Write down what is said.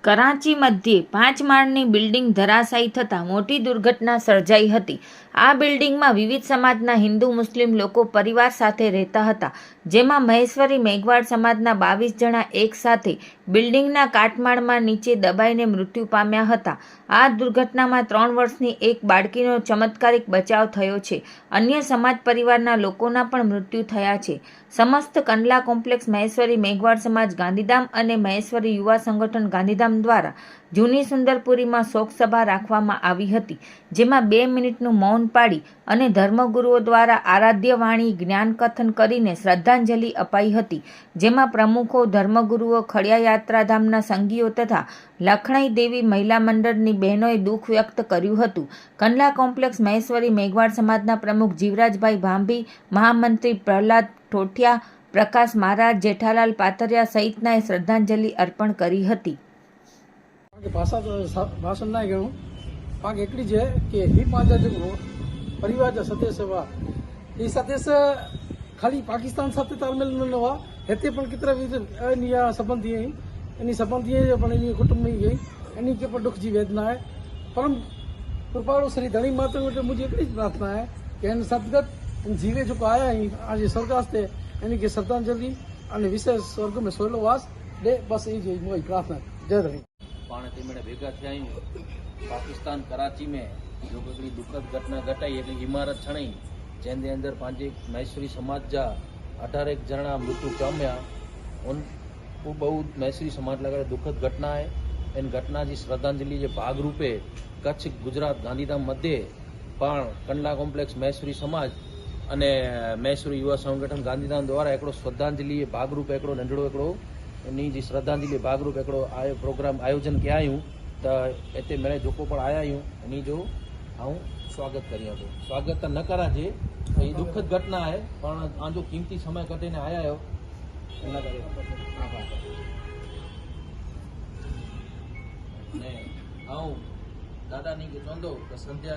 કરાચી મધ્યે 5 માળની બિલ્ડિંગ ધરાશાયી થતાં મોટી દુર્ઘટના સર્જાઈ હતી। આ બિલ્ડિંગમાં વિવિધ સમાજના હિન્દુ મુસ્લિમ લોકો પરિવાર સાથે રહેતા હતા, જેમાં મહેશ્વરી મેઘવાળ સમાજના 22 જણા એક સાથે બિલ્ડિંગના કાટમાળમાં નીચે દબાઈને મૃત્યુ પામ્યા હતા। આ દુર્ઘટનામાં 3 વર્ષની એક બાળકીનો ચમત્કારિક બચાવ થયો છે। અન્ય સમાજ પરિવારના લોકોના પણ મૃત્યુ થયા છે। સમસ્ત કંડલા કોમ્પ્લેક્સ મહેશ્વરી મેઘવાળ સમાજ ગાંધીધામ અને મહેશ્વરી યુવા સંગઠન ગાંધીધામ દ્વારા જૂની સુંદરપુરીમાં શોકસભા રાખવામાં આવી હતી, જેમાં 2 મિનિટનું મૌન પાળી અને ધર્મગુરુઓ દ્વારા આરાધ્ય વાણી જ્ઞાનકથન કરીને શ્રદ્ધાંજલિ અપાઈ હતી, જેમાં પ્રમુખો, ધર્મગુરુઓ, ખડિયા યાત્રાધામના સંઘીઓ તથા લખણાઈ દેવી મહિલા મંડળની બહેનોએ દુઃખ વ્યક્ત કર્યું હતું। કંડલા કોમ્પ્લેક્સ મહેશ્વરી મેઘવાળ સમાજના પ્રમુખ જીવરાજભાઈ ભાંભી, મહામંત્રી પ્રહલાદ ઠોઠિયા, પ્રકાશ મહારાજ, જેઠાલાલ પાતરિયા સહિતનાએ શ્રદ્ધાંજલિ અર્પણ કરી હતી। भाषण ना घेणो पाक एकड़ी है कि ही पांचा जो परिवार जो सदस्य हुआ ये सदस्य खाली पाकिस्तान साथ तालमेल न हुआ हेते पण कितरा विध संबंधी है इन संबंधी है पण इन कुटुंब में गई इन के पर दुख जी वेदना है। परम कृपालु श्री धनी माता को मुझे एकड़ी प्रार्थना है कि इन सदगत जीवे जो आया है आज स्वर्गास थे इनकी के श्रद्धांजलि और विशेष स्वर्ग में सोलो वास दे बस ये मोई प्रार्थना। जय धनी पाण ते भेगा थे पाकिस्तान कराची में जो हिकिड़ी दुखद घटना घटाई एक इमारत छणाई जैसे अंदर पांचे महेश्वरी समाज जा 18 जना मृत्यु पाम्या उन वो बहुत महेश्वरी समाज लगा दुखद घटना है। इन घटना की श्रद्धांजलि के भाग रूपे कच्छ गुजरात गांधीधाम मध्य पण कंडला कॉम्प्लेक्स महेश्वरी समाज अने महेश्वरी युवा संगठन गांधीधाम द्वारा एक श्रद्धांजलि भाग रूपे एक नंढड़ो एक जी श्रद्धांजलि भागरूप एक प्रोग्राम आयोजन किया तो इतने मेरे जोको पर आया हूँ जो हूँ स्वागत करिया तो स्वागत तो न करा जे ये दुखद घटना है पण आजो कीमती समय कटीने आया हो एना करे ने आऊं दादा नी के चंदो संध्या